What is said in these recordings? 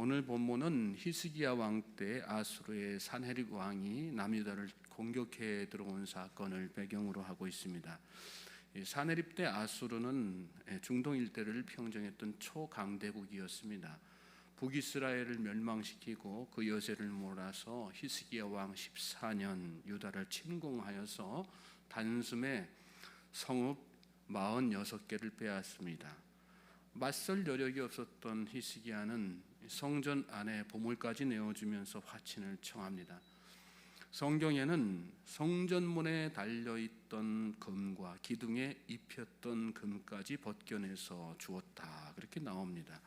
오늘 본문은 히스기야 왕 때 아수르의 산헤립 왕이 남유다를 공격해 들어온 사건을 배경으로 하고 있습니다. 산헤립 때 아수르는 중동 일대를 평정했던 초강대국이었습니다. 북이스라엘을 멸망시키고 그 여세를 몰아서 히스기야 왕 14년 유다를 침공하여서 단숨에 성읍 46개를 빼앗습니다. 맞설 여력이 없었던 히스기야는 성전 안에 보물까지 내어주면서 화친을 청합니다. 성경에는 성전문에 달려있던 금과 기둥에 입혔던 금까지 벗겨내서 주었다 그렇게 나옵니다.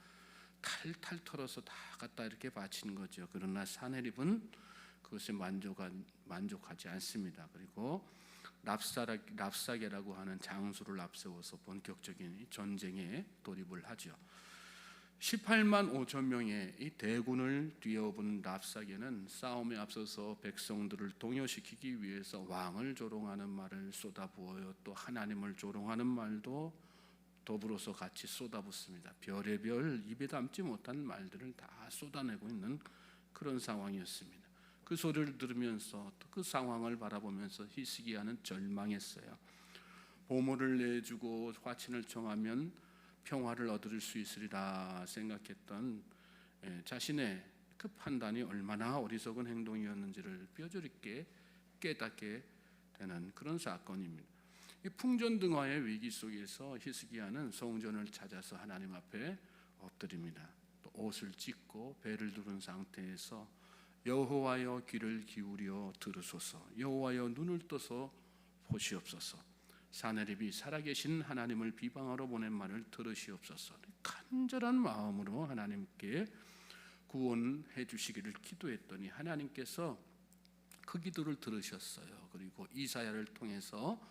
탈탈 털어서 다 갖다 이렇게 바친 거죠. 그러나 산헤립은 그것에 만족하지 않습니다. 그리고 랍사게라고 하는 장수를 앞세워서 본격적인 전쟁에 돌입을 하죠. 18만 5천 명의 이 대군을 뒤엎은 랍사게는 싸움에 앞서서 백성들을 동요시키기 위해서 왕을 조롱하는 말을 쏟아부어요. 또 하나님을 조롱하는 말도 더불어서 같이 쏟아붓습니다. 별의별 입에 담지 못한 말들을 다 쏟아내고 있는 그런 상황이었습니다. 그 소리를 들으면서 또 그 상황을 바라보면서 히스기야는 절망했어요. 보물을 내주고 화친을 청하면 평화를 얻을 수 있으리라 생각했던 자신의 그 판단이 얼마나 어리석은 행동이었는지를 뼈저리게 깨닫게 되는 그런 사건입니다. 이 풍전등화의 위기 속에서 히스기야는 성전을 찾아서 하나님 앞에 엎드립니다. 또 옷을 찢고 배를 두른 상태에서 여호와여 귀를 기울여 들으소서, 여호와여 눈을 떠서 보시옵소서, 산헤립이 살아계신 하나님을 비방하러 보낸 말을 들으시옵소서. 간절한 마음으로 하나님께 구원해 주시기를 기도했더니 하나님께서 그 기도를 들으셨어요. 그리고 이사야를 통해서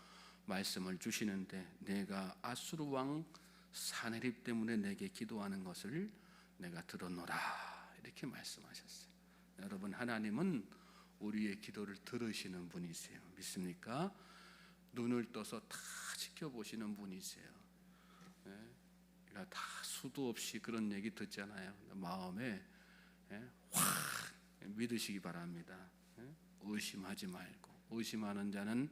말씀을 주시는데, 내가 아수르 왕 산헤립 때문에 내게 기도하는 것을 내가 들었노라 이렇게 말씀하셨어요. 여러분, 하나님은 우리의 기도를 들으시는 분이세요. 믿습니까? 눈을 떠서 다 지켜보시는 분이세요. 다 수도 없이 그런 얘기 듣잖아요. 마음에 확 믿으시기 바랍니다. 의심하지 말고, 의심하는 자는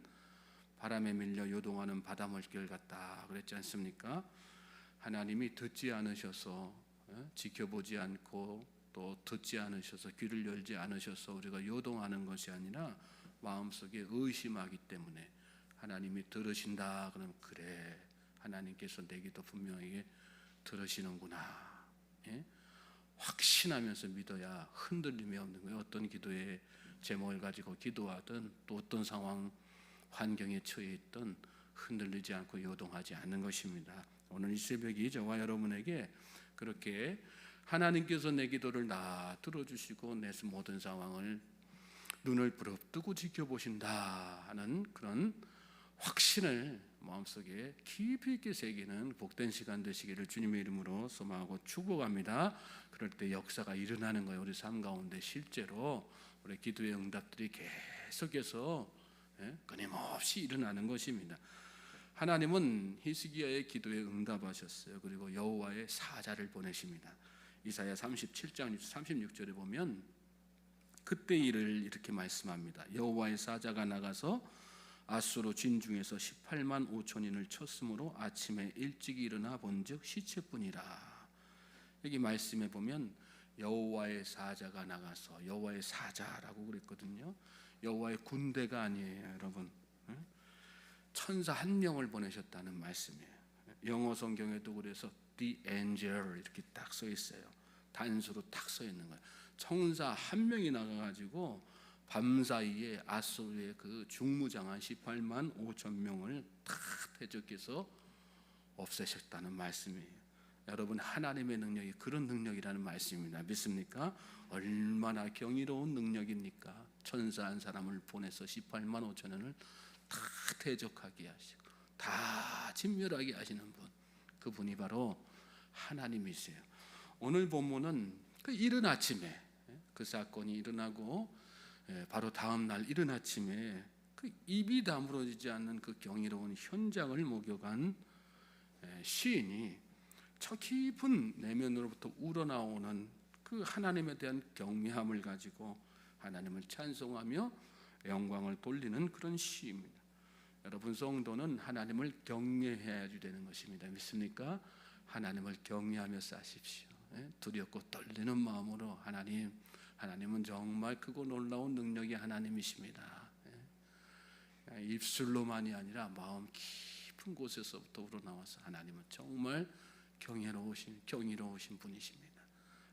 바람에 밀려 요동하는 바닷물결 같다 그랬지 않습니까? 하나님이 듣지 않으셔서, 지켜보지 않고 또 듣지 않으셔서, 귀를 열지 않으셔서 우리가 요동하는 것이 아니라 마음속에 의심하기 때문에 하나님이 들으신다 그러면, 그래, 하나님께서 내 기도 분명히 들으시는구나, 확신하면서 믿어야 흔들림이 없는 거예요. 어떤 기도의 제목을 가지고 기도하든 또 어떤 상황 환경에 처해 있든 흔들리지 않고 요동하지 않는 것입니다. 오늘 이 새벽이 저와 여러분에게 그렇게 하나님께서 내 기도를 다 들어주시고 내 모든 상황을 눈을 부릅뜨고 지켜보신다 하는 그런 확신을 마음속에 깊이 있게 새기는 복된 시간 되시기를 주님의 이름으로 소망하고 축복합니다. 그럴 때 역사가 일어나는 거예요. 우리 삶 가운데 실제로 우리 기도의 응답들이 계속해서 끊임없이 일어나는 것입니다. 하나님은 히스기야의 기도에 응답하셨어요. 그리고 여호와의 사자를 보내십니다. 이사야 37장 36절에 보면 그때 일을 이렇게 말씀합니다. 여호와의 사자가 나가서 아수르 진중에서 18만 5천인을 쳤으므로 아침에 일찍 일어나 본즉 시체뿐이라. 여기 말씀에 보면 여호와의 사자가 나가서, 여호와의 사자라고 그랬거든요. 여호와의 군대가 아니에요, 여러분. 천사 한 명을 보내셨다는 말씀이에요. 영어 성경에도 그래서 The angel 이렇게 딱 써 있어요. 단수로 딱 써 있는 거예요. 천사 한 명이 나가가지고 밤사이에 아수르의 그 중무장한 18만 5천 명을 다 대적해서 없애셨다는 말씀이에요. 여러분, 하나님의 능력이 그런 능력이라는 말씀입니다. 믿습니까? 얼마나 경이로운 능력입니까? 천사 한 사람을 보내서 18만 5천원을 다 대적하게 하시고 다 진멸하게 하시는 분, 그분이 바로 하나님이세요. 오늘 본문은 그 이른 아침에 그 사건이 일어나고 바로 다음 날 이른 아침에 그 입이 다물어지지 않는 그 경이로운 현장을 목격한 시인이 저 깊은 내면으로부터 우러나오는 그 하나님에 대한 경외함을 가지고 하나님을 찬송하며 영광을 돌리는 그런 시입니다. 여러분, 성도는 하나님을 경외해야 되는 것입니다. 믿습니까? 하나님을 경외하며 사십시오. 두렵고 떨리는 마음으로 하나님은 정말 크고 놀라운 능력의 하나님이십니다. 입술로만이 아니라 마음 깊은 곳에서부터 우러나와서 하나님은 정말 경이로우신 분이십니다.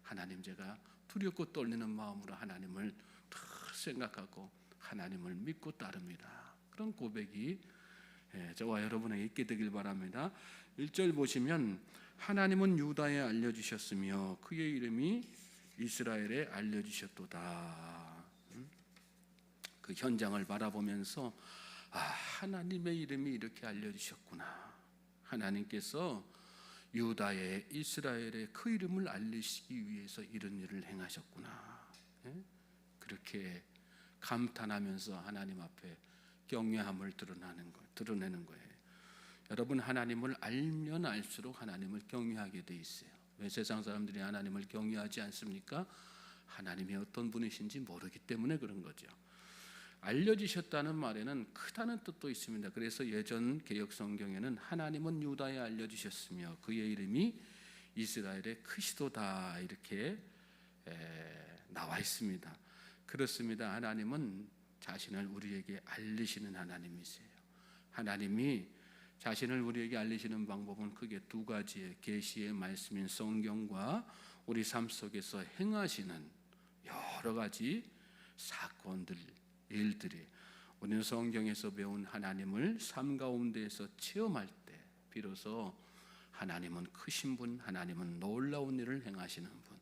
하나님, 제가 두렵고 떨리는 마음으로 하나님을 더 생각하고 하나님을 믿고 따릅니다. 그런 고백이 저와 여러분에게 있게 되길 바랍니다. 1절 보시면 하나님은 유다에 알려주셨으며 그의 이름이 이스라엘에 알려주셨도다. 그 현장을 바라보면서 하나님의 이름이 이렇게 알려주셨구나. 하나님께서 유다에 이스라엘에 그 이름을 알리시기 위해서 이런 일을 행하셨구나. 그렇게 감탄하면서 하나님 앞에 경외함을 드러내는 거예요. 여러분, 하나님을 알면 알수록 하나님을 경외하게 돼 있어요. 왜 세상 사람들이 하나님을 경외하지 않습니까? 하나님이 어떤 분이신지 모르기 때문에 그런 거죠. 알려주셨다는 말에는 크다는 뜻도 있습니다. 그래서 예전 개역 성경에는 하나님은 유다에 알려주셨으며 그의 이름이 이스라엘에 크시도다 이렇게 나와 있습니다. 그렇습니다. 하나님은 자신을 우리에게 알리시는 하나님이세요. 하나님이 자신을 우리에게 알리시는 방법은 크게 두 가지의 계시의 말씀인 성경과 우리 삶 속에서 행하시는 여러 가지 사건들, 일들이 우리는 성경에서 배운 하나님을 삶 가운데에서 체험할 때 비로소 하나님은 크신 분, 하나님은 놀라운 일을 행하시는 분,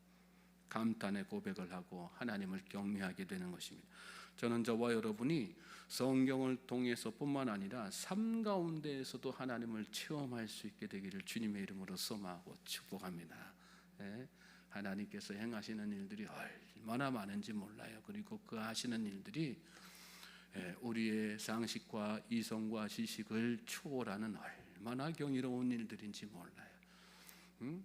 감탄의 고백을 하고 하나님을 경외하게 되는 것입니다. 저는 저와 여러분이 성경을 통해서 뿐만 아니라 삶 가운데에서도 하나님을 체험할 수 있게 되기를 주님의 이름으로 소망하고 축복합니다. 하나님께서 행하시는 일들이 얼마나 많은지 몰라요. 그리고 그 하시는 일들이 우리의 상식과 이성과 지식을 초월하는 얼마나 경이로운 일들인지 몰라요.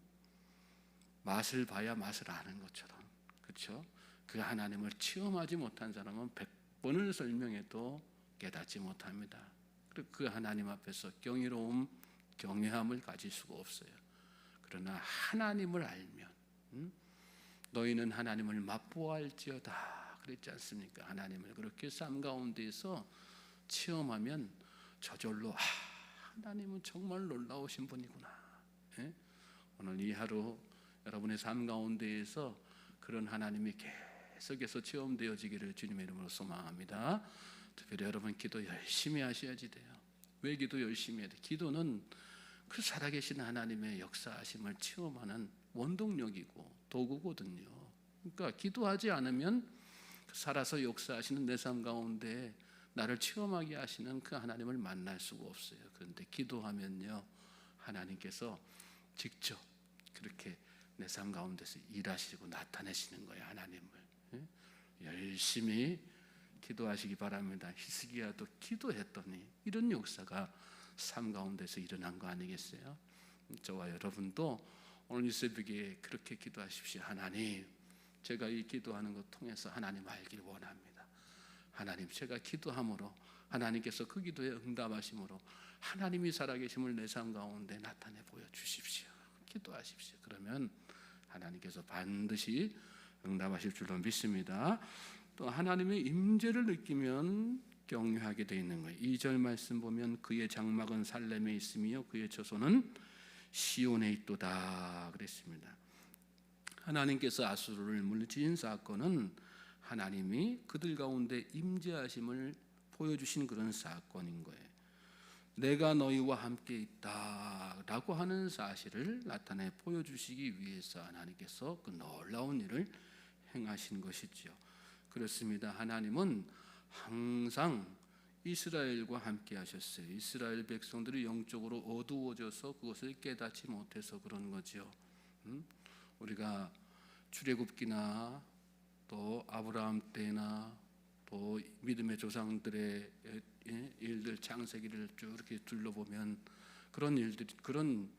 맛을 봐야 맛을 아는 것처럼, 그렇죠? 그 하나님을 체험하지 못한 사람은 100번을 설명해도 깨닫지 못합니다. 그 하나님 앞에서 경외함을 가질 수가 없어요. 그러나 하나님을 알면 너희는 하나님을 맛보아할지어다 그랬지 않습니까? 하나님을 그렇게 삶 가운데에서 체험하면 저절로 하나님은 정말 놀라우신 분이구나. 오늘 이 하루 여러분의 삶 가운데에서 그런 하나님이 계속해서 체험되어지기를 주님의 이름으로 소망합니다. 특별히 여러분 기도 열심히 하셔야지 돼요. 왜 기도 열심히 해야 돼? 기도는 그 살아계신 하나님의 역사하심을 체험하는 원동력이고 도구거든요. 그러니까 기도하지 않으면 살아서 역사하시는 내 삶 가운데 나를 체험하게 하시는 그 하나님을 만날 수가 없어요. 그런데 기도하면요, 하나님께서 직접 그렇게 내 삶 가운데서 일하시고 나타내시는 거예요. 하나님을 열심히 기도하시기 바랍니다. 히스기야도 기도했더니 이런 역사가 삶 가운데서 일어난 거 아니겠어요? 저와 여러분도 오늘 이 새벽에 그렇게 기도하십시오. 하나님, 제가 이 기도하는 것 통해서 하나님 알길 원합니다. 하나님, 제가 기도함으로 하나님께서 그 기도에 응답하심으로 하나님이 살아계심을 내 삶 가운데 나타내 보여주십시오. 기도하십시오. 그러면 하나님께서 반드시 응답하실 줄로 믿습니다. 또 하나님의 임재를 느끼면 경외하게 되어 있는 거예요. 2절 말씀 보면 그의 장막은 살렘에 있으며 그의 처소는 시온에 있도다 그랬습니다. 하나님께서 아수르를 물리친 사건은 하나님이 그들 가운데 임재하심을 보여주신 그런 사건인 거예요. 내가 너희와 함께 있다라고 하는 사실을 나타내 보여주시기 위해서 하나님께서 그 놀라운 일을 행하신 것이죠. 그렇습니다. 하나님은 항상 이스라엘과 함께 하셨어요. 이스라엘 백성들이 영적으로 어두워져서 그것을 깨닫지 못해서 그런 거죠. 우리가 출애굽기나 또 아브라함 때나 또 믿음의 조상들의 일들, 창세기를 쭉 이렇게 둘러보면 그런 일들이, 그런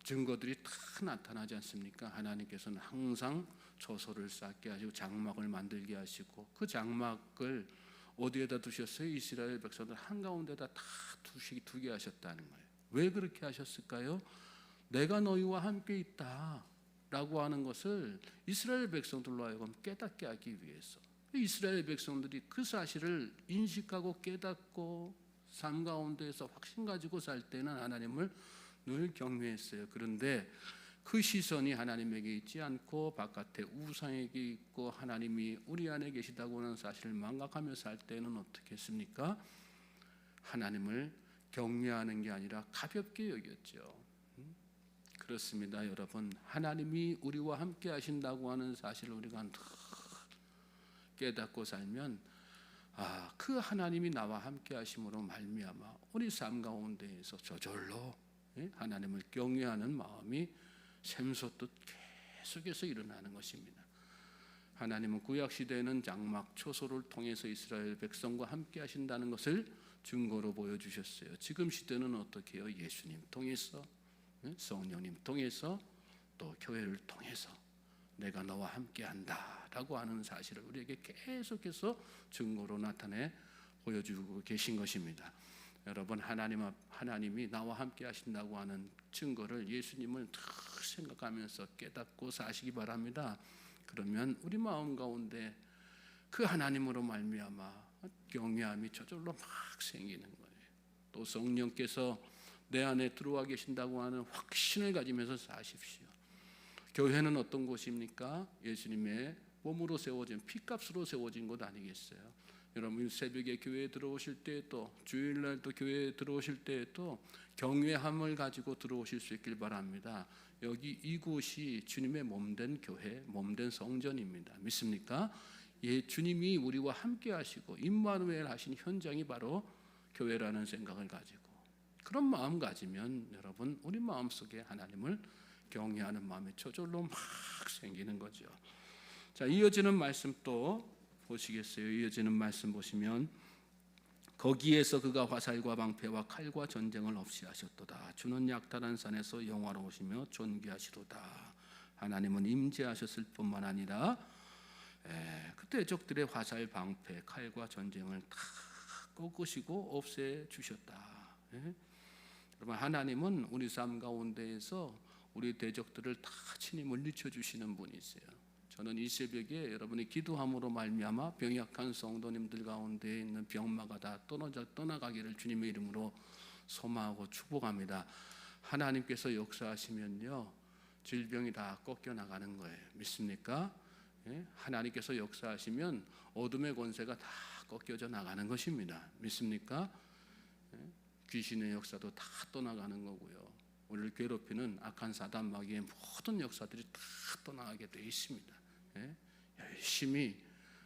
증거들이 다 나타나지 않습니까? 하나님께서는 항상 초소를 쌓게 하시고 장막을 만들게 하시고 그 장막을 어디에다 두셨어요? 이스라엘 백성들 한가운데다 다 두게 하셨다는 거예요. 왜 그렇게 하셨을까요? 내가 너희와 함께 있다라고 하는 것을 이스라엘 백성들로 하여금 깨닫게 하기 위해서. 이스라엘 백성들이 그 사실을 인식하고 깨닫고 삶 가운데에서 확신 가지고 살 때는 하나님을 늘 경외했어요. 그런데 그 시선이 하나님에게 있지 않고 바깥에 우상에게 있고 하나님이 우리 안에 계시다고 하는 사실을 망각하며 살 때는 어떻게 했습니까? 하나님을 경외하는 게 아니라 가볍게 여겼죠. 그렇습니다, 여러분. 하나님이 우리와 함께 하신다고 하는 사실을 우리가 깨닫고 살면 그 하나님이 나와 함께 하심으로 말미암아 우리 삶 가운데에서 저절로 하나님을 경외하는 마음이 샘솟듯 계속해서 일어나는 것입니다. 하나님은 구약 시대에는 장막 초소를 통해서 이스라엘 백성과 함께 하신다는 것을 증거로 보여주셨어요. 지금 시대는 어떻게 해요? 예수님 통해서, 성령님 통해서, 또 교회를 통해서 내가 너와 함께 한다라고 하는 사실을 우리에게 계속해서 증거로 나타내 보여주고 계신 것입니다. 여러분, 하나님이 나와 함께 하신다고 하는 증거를 예수님을 다 생각하면서 깨닫고 사시기 바랍니다. 그러면 우리 마음 가운데 그 하나님으로 말미암아 경외함이 저절로 막 생기는 거예요. 또 성령께서 내 안에 들어와 계신다고 하는 확신을 가지면서 사십시오. 교회는 어떤 곳입니까? 예수님의 몸으로 세워진, 피값으로 세워진 곳 아니겠어요? 여러분, 새벽에 교회에 들어오실 때에도, 주일날도 교회에 들어오실 때에도 경외함을 가지고 들어오실 수 있길 바랍니다. 여기 이곳이 주님의 몸된 교회, 몸된 성전입니다. 믿습니까? 주님이 우리와 함께 하시고 임마누엘 하신 현장이 바로 교회라는 생각을 가지고 그런 마음 가지면 여러분, 우리 마음속에 하나님을 경외하는 마음이 저절로 막 생기는 거죠. 자, 이어지는 말씀 또 보시겠어요? 이어지는 말씀 보시면 거기에서 그가 화살과 방패와 칼과 전쟁을 없이 하셨도다. 주는 약탈한 산에서 영화로우시며 존귀하시도다. 하나님은 임재하셨을 뿐만 아니라 그때 적들의 화살, 방패, 칼과 전쟁을 다 꺾으시고 없애 주셨다. 여러분, 하나님은 우리 삶 가운데에서 우리 대적들을 다 친히 물리쳐 주시는 분이세요. 저는 이 새벽에 여러분이 기도함으로 말미암아 병약한 성도님들 가운데 있는 병마가 다 떠나가기를 주님의 이름으로 소망하고 축복합니다. 하나님께서 역사하시면요, 질병이 다 꺾여 나가는 거예요. 믿습니까? 하나님께서 역사하시면 어둠의 권세가 다 꺾여져 나가는 것입니다. 믿습니까? 귀신의 역사도 다 떠나가는 거고요. 우리를 괴롭히는 악한 사단 마귀의 모든 역사들이 다 떠나가게 되어 있습니다. 열심히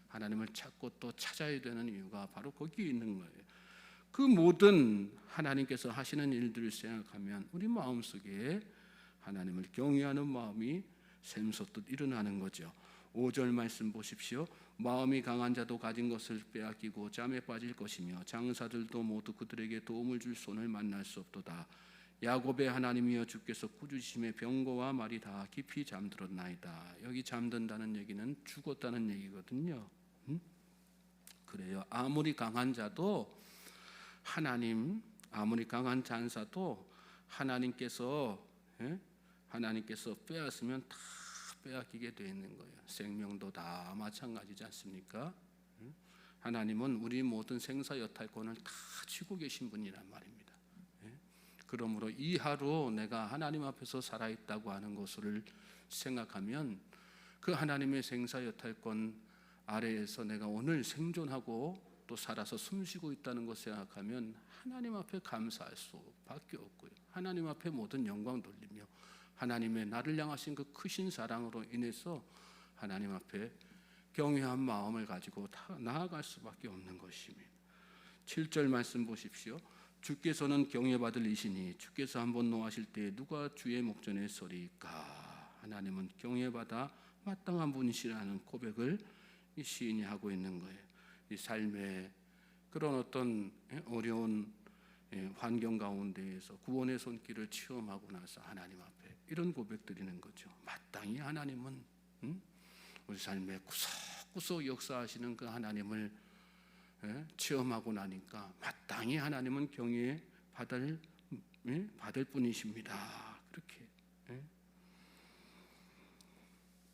하나님을 찾고 또 찾아야 되는 이유가 바로 거기에 있는 거예요. 그 모든 하나님께서 하시는 일들을 생각하면 우리 마음속에 하나님을 경외하는 마음이 샘솟듯 일어나는 거죠. 5절 말씀 보십시오. 마음이 강한 자도 가진 것을 빼앗기고 잠에 빠질 것이며 장사들도 모두 그들에게 도움을 줄 손을 만날 수 없도다. 야곱의 하나님이여 주께서 꾸짖으심에 병거와 말이 다 깊이 잠들었나이다. 여기 잠든다는 얘기는 죽었다는 얘기거든요. 그래요. 아무리 강한 자도 아무리 강한 장사도 하나님께서 빼앗으면 다 빼앗기게 되어 있는 거예요. 생명도 다 마찬가지지 않습니까? 하나님은 우리 모든 생사 여탈권을 다 쥐고 계신 분이란 말입니다. 그러므로 이 하루 내가 하나님 앞에서 살아있다고 하는 것을 생각하면 그 하나님의 생사 여탈권 아래에서 내가 오늘 생존하고 또 살아서 숨쉬고 있다는 것을 생각하면 하나님 앞에 감사할 수밖에 없고요. 하나님 앞에 모든 영광 돌리며 하나님의 나를 향하신 그 크신 사랑으로 인해서 하나님 앞에 경외한 마음을 가지고 나아갈 수밖에 없는 것입니다. 7절 말씀 보십시오. 주께서는 경외받을 이시니 주께서 한번 노하실 때 누가 주의 목전에 서리까. 하나님은 경외받아 마땅한 분이시라는 고백을 이 시인이 하고 있는 거예요. 이 삶의 그런 어떤 어려운 환경 가운데에서 구원의 손길을 체험하고 나서 하나님 앞에 이런 고백 드리는 거죠. 마땅히 하나님은 우리 삶에 구석구석 역사하시는 그 하나님을 체험하고 나니까 마땅히 하나님은 경외 받을 뿐이십니다. 그렇게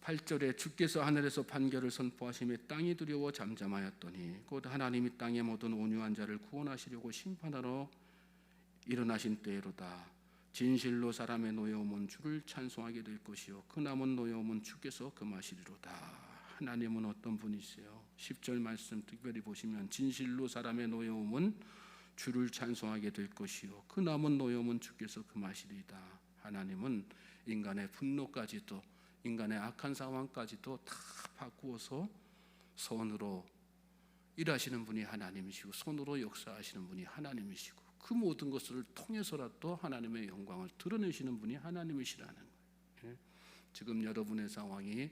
8절에 주께서 하늘에서 판결을 선포하시며 땅이 두려워 잠잠하였더니 곧 하나님이 땅의 모든 온유한 자를 구원하시려고 심판하러 일어나신 때로다. 진실로 사람의 노여움은 주를 찬송하게 될 것이요 그 남은 노여움은 주께서 금하시리로다. 하나님은 어떤 분이세요? 10절 말씀 특별히 보시면 진실로 사람의 노여움은 주를 찬송하게 될 것이요 그 남은 노여움은 주께서 금하시리이다. 하나님은 인간의 분노까지도 인간의 악한 상황까지도 다 바꾸어서 손으로 일하시는 분이 하나님이시고 손으로 역사하시는 분이 하나님이시고 그 모든 것을 통해서라도 하나님의 영광을 드러내시는 분이 하나님이시라는 거예요. 지금 여러분의 상황이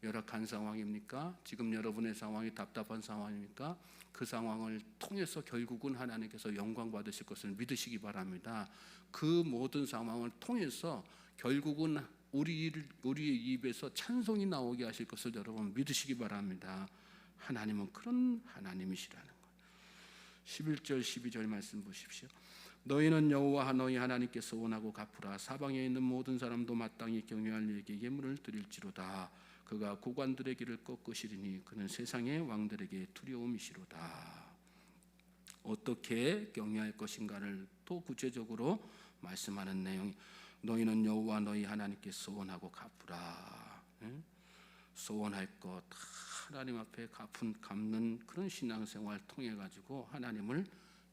열악한 상황입니까? 지금 여러분의 상황이 답답한 상황입니까? 그 상황을 통해서 결국은 하나님께서 영광 받으실 것을 믿으시기 바랍니다. 그 모든 상황을 통해서 결국은 우리의 입에서 찬송이 나오게 하실 것을 여러분 믿으시기 바랍니다. 하나님은 그런 하나님이시라는 거예요. 11절 12절 말씀 보십시오. 너희는 여호와 너희 하나님께서 원하고 갚으라. 사방에 있는 모든 사람도 마땅히 경외할 이에게 예물을 드릴지로다. 그가 고관들의 길을 꺾으시리니 그는 세상의 왕들에게 두려움이시로다. 어떻게 경외할 것인가를 또 구체적으로 말씀하는 내용이 너희는 여호와 너희 하나님께 소원하고 갚으라. 소원할 것 하나님 앞에 갚는 그런 신앙생활 통해 가지고 하나님을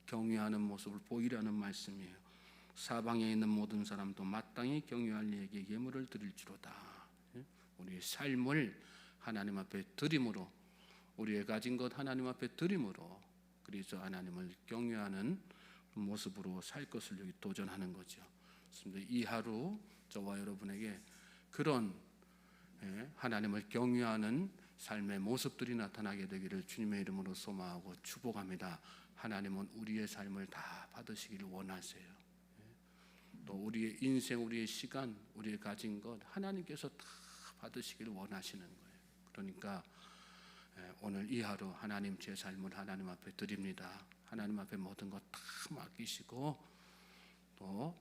경외하는 모습을 보이라는 말씀이에요. 사방에 있는 모든 사람도 마땅히 경외할 이에게 예물을 드릴지로다. 우리의 삶을 하나님 앞에 드림으로 우리의 가진 것 하나님 앞에 드림으로 그래서 하나님을 경외하는 모습으로 살 것을 여기 도전하는 거죠. 이 하루 저와 여러분에게 그런 하나님을 경외하는 삶의 모습들이 나타나게 되기를 주님의 이름으로 소망하고 축복합니다. 하나님은 우리의 삶을 다 받으시기를 원하세요. 또 우리의 인생, 우리의 시간, 우리의 가진 것 하나님께서 다 받으시기를 원하시는 거예요. 그러니까 오늘 이 하루 하나님 제 삶을 하나님 앞에 드립니다. 하나님 앞에 모든 것 다 맡기시고 또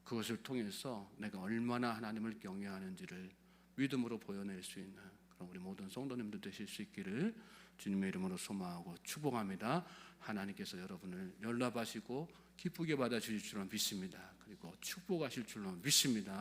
그것을 통해서 내가 얼마나 하나님을 경외하는지를 믿음으로 보여낼 수 있는 그런 우리 모든 성도님들 되실 수 있기를 주님의 이름으로 소망하고 축복합니다. 하나님께서 여러분을 연락하시고 기쁘게 받아주실 줄로 믿습니다. 그리고 축복하실 줄로 믿습니다.